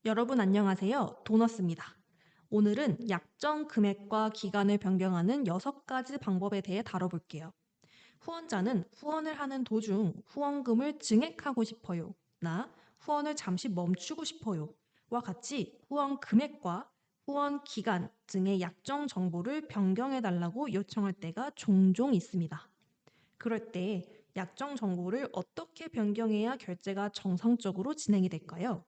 여러분 안녕하세요. 도너스입니다. 오늘은 약정 금액과 기간을 변경하는 6가지 방법에 대해 다뤄볼게요. 후원자는 후원을 하는 도중 후원금을 증액하고 싶어요. 나 후원을 잠시 멈추고 싶어요. 와 같이 후원 금액과 후원 기간 등의 약정 정보를 변경해 달라고 요청할 때가 종종 있습니다. 그럴 때 약정 정보를 어떻게 변경해야 결제가 정상적으로 진행이 될까요?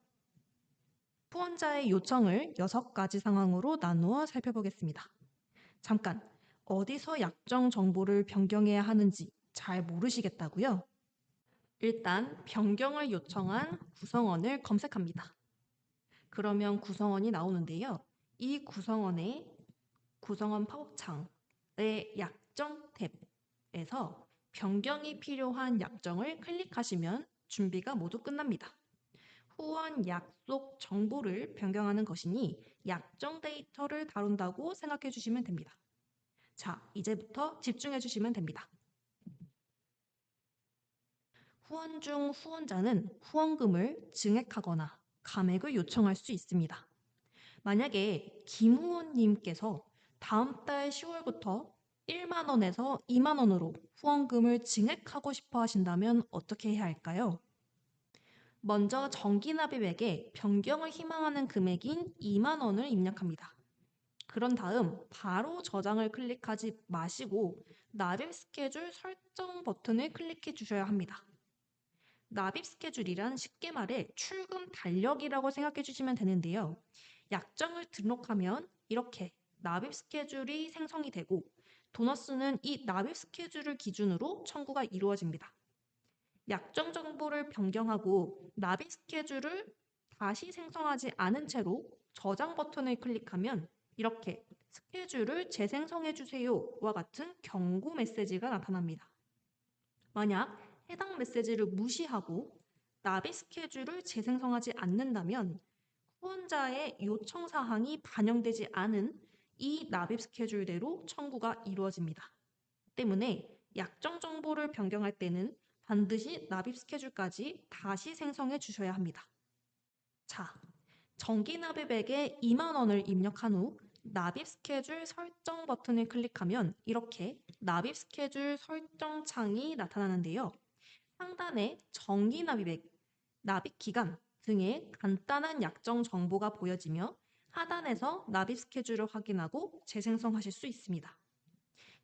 후원자의 요청을 6가지 상황으로 나누어 살펴보겠습니다. 잠깐, 어디서 약정 정보를 변경해야 하는지 잘 모르시겠다고요? 일단 변경을 요청한 구성원을 검색합니다. 그러면 구성원이 나오는데요. 이 구성원의 구성원 팝업창의 약정 탭에서 변경이 필요한 약정을 클릭하시면 준비가 모두 끝납니다. 후원 약속 정보를 변경하는 것이니 약정 데이터를 다룬다고 생각해 주시면 됩니다. 자, 이제부터 집중해 주시면 됩니다. 후원 중 후원자는 후원금을 증액하거나 감액을 요청할 수 있습니다. 만약에 김후원님께서 다음 달 10월부터 1만 원에서 2만 원으로 후원금을 증액하고 싶어 하신다면 어떻게 해야 할까요? 먼저 정기납입액에 변경을 희망하는 금액인 2만 원을 입력합니다. 그런 다음 바로 저장을 클릭하지 마시고 납입 스케줄 설정 버튼을 클릭해 주셔야 합니다. 납입 스케줄이란 쉽게 말해 출금 달력이라고 생각해 주시면 되는데요. 약정을 등록하면 이렇게 납입 스케줄이 생성이 되고 도너스는 이 납입 스케줄을 기준으로 청구가 이루어집니다. 약정 정보를 변경하고 납입 스케줄을 다시 생성하지 않은 채로 저장 버튼을 클릭하면 이렇게 스케줄을 재생성해 주세요와 같은 경고 메시지가 나타납니다. 만약 해당 메시지를 무시하고 납입 스케줄을 재생성하지 않는다면 후원자의 요청 사항이 반영되지 않은 이 납입 스케줄대로 청구가 이루어집니다. 때문에 약정 정보를 변경할 때는 반드시 납입 스케줄까지 다시 생성해 주셔야 합니다. 자, 정기 납입액에 2만 원을 입력한 후 납입 스케줄 설정 버튼을 클릭하면 이렇게 납입 스케줄 설정 창이 나타나는데요. 상단에 정기 납입액, 납입 기간 등의 간단한 약정 정보가 보여지며 하단에서 납입 스케줄을 확인하고 재생성하실 수 있습니다.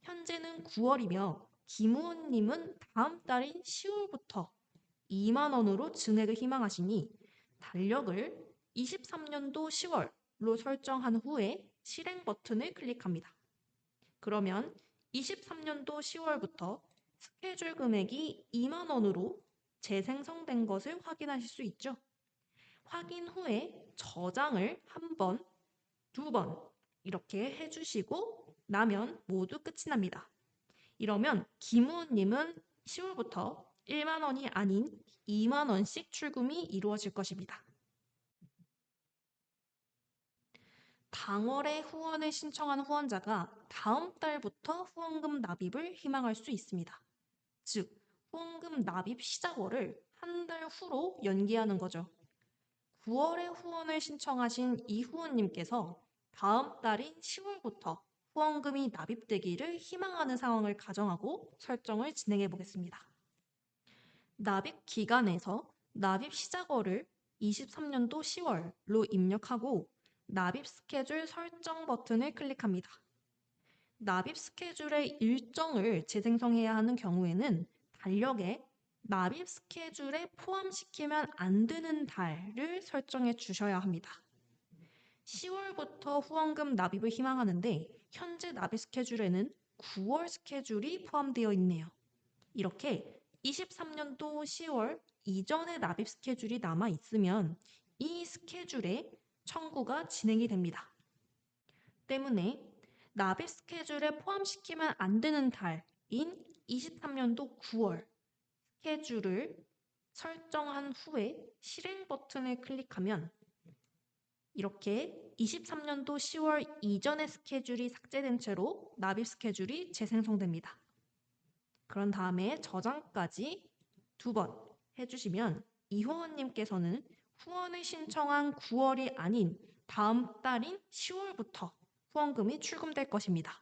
현재는 9월이며 김우원님은 다음 달인 10월부터 2만 원으로 증액을 희망하시니 달력을 23년도 10월로 설정한 후에 실행 버튼을 클릭합니다. 그러면 23년도 10월부터 스케줄 금액이 2만 원으로 재생성된 것을 확인하실 수 있죠. 확인 후에 저장을 한 번, 두 번 이렇게 해주시고 나면 모두 끝이 납니다. 이러면 김우은님은 10월부터 1만 원이 아닌 2만 원씩 출금이 이루어질 것입니다. 당월에 후원을 신청한 후원자가 다음 달부터 후원금 납입을 희망할 수 있습니다. 즉, 후원금 납입 시작월을 한 달 후로 연기하는 거죠. 9월에 후원을 신청하신 이 후원님께서 다음 달인 10월부터 후원금이 납입되기를 희망하는 상황을 가정하고 설정을 진행해 보겠습니다. 납입 기간에서 납입 시작월을 23년도 10월로 입력하고 납입 스케줄 설정 버튼을 클릭합니다. 납입 스케줄의 일정을 재생성해야 하는 경우에는 달력에 납입 스케줄에 포함시키면 안 되는 달을 설정해 주셔야 합니다. 10월부터 후원금 납입을 희망하는데 현재 납입 스케줄에는 9월 스케줄이 포함되어 있네요. 이렇게 23년도 10월 이전의 납입 스케줄이 남아 있으면 이 스케줄에 청구가 진행이 됩니다. 때문에 납입 스케줄에 포함시키면 안 되는 달인 23년도 9월 스케줄을 설정한 후에 실행 버튼을 클릭하면 이렇게 23년도 10월 이전의 스케줄이 삭제된 채로 납입 스케줄이 재생성됩니다. 그런 다음에 저장까지 2번 해주시면 이호원님께서는 후원을 신청한 9월이 아닌 다음 달인 10월부터 후원금이 출금될 것입니다.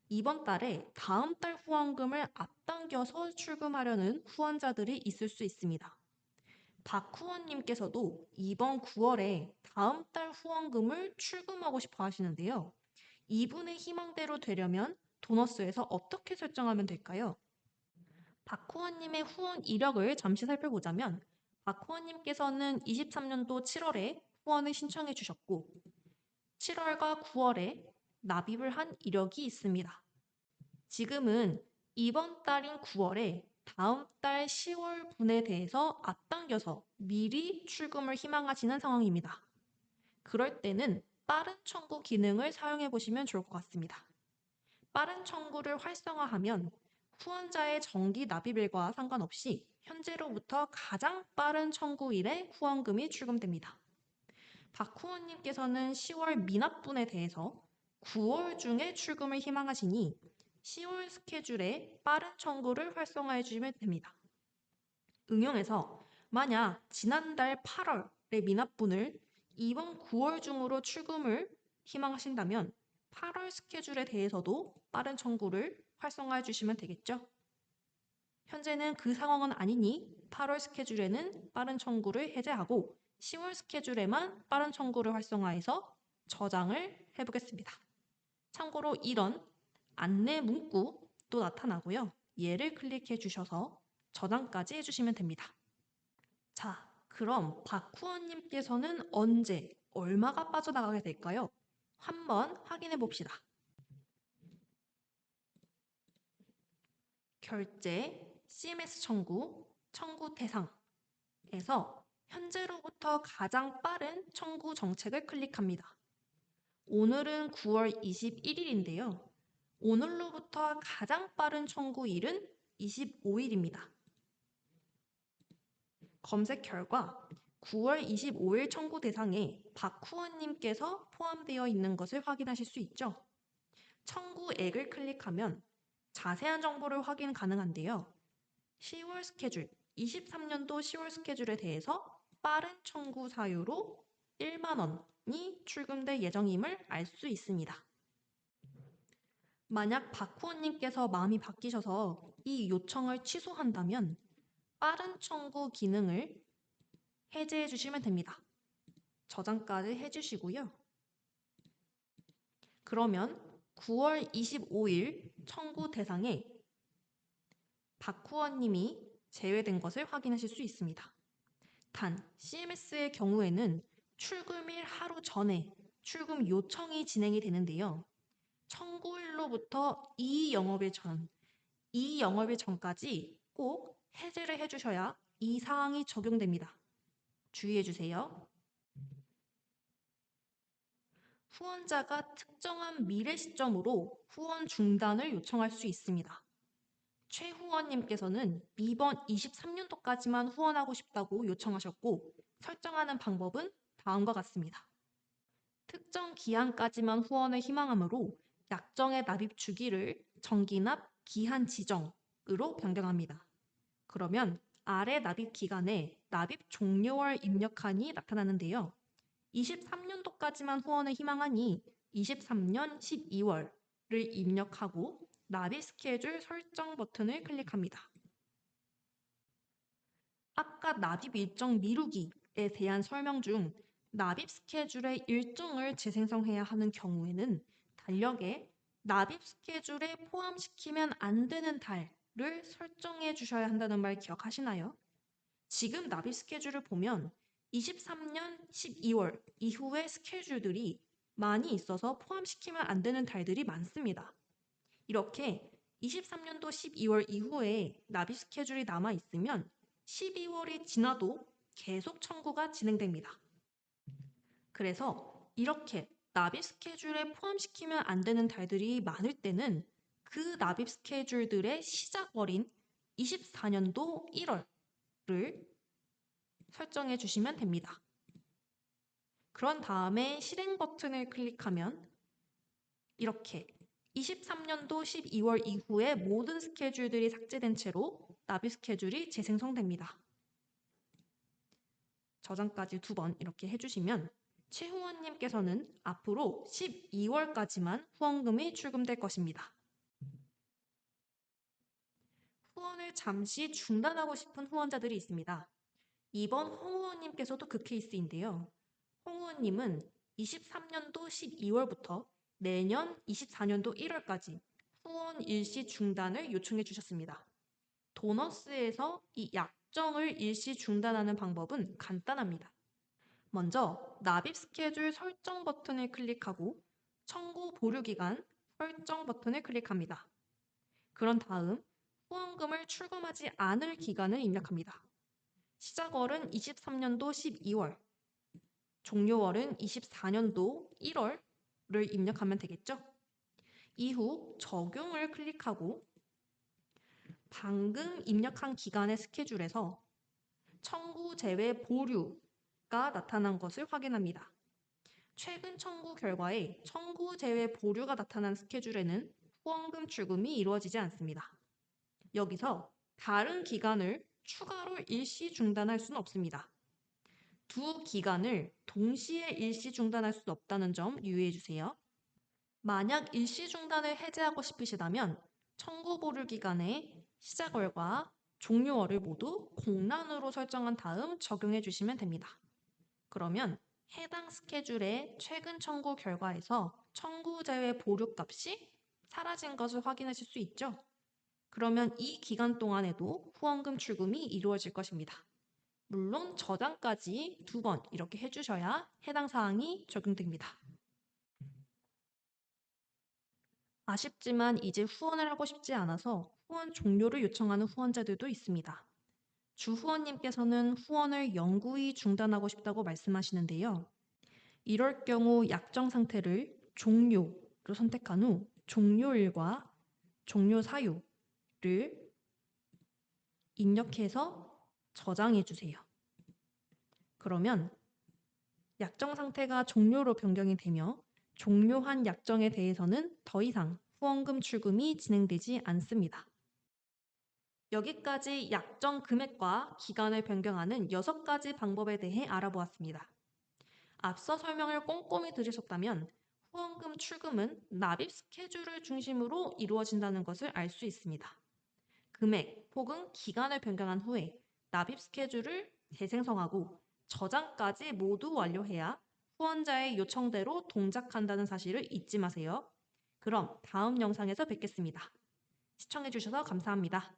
이번 달에 다음 달 후원금을 앞당겨서 출금하려는 후원자들이 있을 수 있습니다. 박 후원님께서도 이번 9월에 다음 달 후원금을 출금하고 싶어 하시는데요. 이분의 희망대로 되려면 도너스에서 어떻게 설정하면 될까요? 박 후원님의 후원 이력을 잠시 살펴보자면 박 후원님께서는 23년도 7월에 후원을 신청해 주셨고 7월과 9월에 납입을 한 이력이 있습니다. 지금은 이번 달인 9월에 다음 달 10월 분에 대해서 앞당겨서 미리 출금을 희망하시는 상황입니다. 그럴 때는 빠른 청구 기능을 사용해 보시면 좋을 것 같습니다. 빠른 청구를 활성화하면 후원자의 정기 납입일과 상관없이 현재로부터 가장 빠른 청구일에 후원금이 출금됩니다. 박 후원님께서는 10월 미납분에 대해서 9월 중에 출금을 희망하시니 10월 스케줄에 빠른 청구를 활성화해 주시면 됩니다. 응용해서 만약 지난달 8월의 미납분을 이번 9월 중으로 출금을 희망하신다면 8월 스케줄에 대해서도 빠른 청구를 활성화해 주시면 되겠죠. 현재는 그 상황은 아니니 8월 스케줄에는 빠른 청구를 해제하고 10월 스케줄에만 빠른 청구를 활성화해서 저장을 해보겠습니다. 참고로 이런 안내 문구도 나타나고요. 얘를 클릭해 주셔서 저장까지 해주시면 됩니다. 자, 그럼 박후원님께서는 언제, 얼마가 빠져나가게 될까요? 한번 확인해 봅시다. 결제, CMS 청구, 청구 대상에서 현재로부터 가장 빠른 청구 정책을 클릭합니다. 오늘은 9월 21일인데요. 오늘로부터 가장 빠른 청구일은 25일입니다. 검색 결과 9월 25일 청구 대상에 박후원님께서 포함되어 있는 것을 확인하실 수 있죠. 청구액을 클릭하면 자세한 정보를 확인 가능한데요. 10월 스케줄, 23년도 10월 스케줄에 대해서 빠른 청구 사유로 1만 원이 출금될 예정임을 알 수 있습니다. 만약 박후원님께서 마음이 바뀌셔서 이 요청을 취소한다면 빠른 청구 기능을 해제해 주시면 됩니다. 저장까지 해주시고요. 그러면 9월 25일 청구 대상에 박후원님이 제외된 것을 확인하실 수 있습니다. 단, CMS의 경우에는 출금일 하루 전에 출금 요청이 진행이 되는데요. 청구일로부터 2영업일 전까지 꼭 해제를 해주셔야 이 사항이 적용됩니다. 주의해 주세요. 후원자가 특정한 미래 시점으로 후원 중단을 요청할 수 있습니다. 최 후원님께서는 이번 23년도까지만 후원하고 싶다고 요청하셨고 설정하는 방법은 다음과 같습니다. 특정 기한까지만 후원을 희망하므로 약정의 납입 주기를 정기납 기한 지정으로 변경합니다. 그러면 아래 납입 기간에 납입 종료월 입력한이 나타나는데요. 23년도까지만 후원을 희망하니 23년 12월을 입력하고 납입 스케줄 설정 버튼을 클릭합니다. 아까 납입 일정 미루기에 대한 설명 중 납입 스케줄의 일정을 재생성해야 하는 경우에는 달력에 납입 스케줄에 포함시키면 안 되는 달을 설정해 주셔야 한다는 말 기억하시나요? 지금 납입 스케줄을 보면 23년 12월 이후의 스케줄들이 많이 있어서 포함시키면 안 되는 달들이 많습니다. 이렇게 23년도 12월 이후에 납입 스케줄이 남아 있으면 12월이 지나도 계속 청구가 진행됩니다. 그래서 이렇게 납입 스케줄에 포함시키면 안 되는 달들이 많을 때는 그 납입 스케줄들의 시작월인 24년도 1월을 설정해 주시면 됩니다. 그런 다음에 실행 버튼을 클릭하면 이렇게 23년도 12월 이후에 모든 스케줄들이 삭제된 채로 납입 스케줄이 재생성됩니다. 저장까지 2번 이렇게 해주시면 최 후원님께서는 앞으로 12월까지만 후원금이 출금될 것입니다. 후원을 잠시 중단하고 싶은 후원자들이 있습니다. 이번 홍 후원님께서도 그 케이스인데요. 홍 후원님은 23년도 12월부터 내년 24년도 1월까지 후원 일시 중단을 요청해 주셨습니다. 도너스에서 이 약정을 일시 중단하는 방법은 간단합니다. 먼저 납입 스케줄 설정 버튼을 클릭하고 청구 보류 기간 설정 버튼을 클릭합니다. 그런 다음 후원금을 출금하지 않을 기간을 입력합니다. 시작월은 23년도 12월, 종료월은 24년도 1월을 입력하면 되겠죠? 이후 적용을 클릭하고 방금 입력한 기간의 스케줄에서 청구 제외 보류가 나타난 것을 확인합니다. 최근 청구 결과에 청구 제외 보류가 나타난 스케줄에는 후원금 출금이 이루어지지 않습니다. 여기서 다른 기간을 추가로 일시 중단할 수는 없습니다. 두 기간을 동시에 일시 중단할 수 없다는 점 유의해 주세요. 만약 일시 중단을 해제하고 싶으시다면 청구 보류 기간의 시작월과 종료월을 모두 공란으로 설정한 다음 적용해 주시면 됩니다. 그러면 해당 스케줄의 최근 청구 결과에서 청구 제외 보류 값이 사라진 것을 확인하실 수 있죠? 그러면 이 기간 동안에도 후원금 출금이 이루어질 것입니다. 물론 저장까지 2번 이렇게 해주셔야 해당 사항이 적용됩니다. 아쉽지만 이제 후원을 하고 싶지 않아서 후원 종료를 요청하는 후원자들도 있습니다. 주 후원님께서는 후원을 영구히 중단하고 싶다고 말씀하시는데요. 이럴 경우 약정 상태를 종료로 선택한 후 종료일과 종료 사유를 입력해서 저장해 주세요. 그러면 약정 상태가 종료로 변경이 되며 종료한 약정에 대해서는 더 이상 후원금 출금이 진행되지 않습니다. 여기까지 약정 금액과 기간을 변경하는 6가지 방법에 대해 알아보았습니다. 앞서 설명을 꼼꼼히 들으셨다면 후원금 출금은 납입 스케줄을 중심으로 이루어진다는 것을 알 수 있습니다. 금액 혹은 기간을 변경한 후에 납입 스케줄을 재생성하고 저장까지 모두 완료해야 후원자의 요청대로 동작한다는 사실을 잊지 마세요. 그럼 다음 영상에서 뵙겠습니다. 시청해주셔서 감사합니다.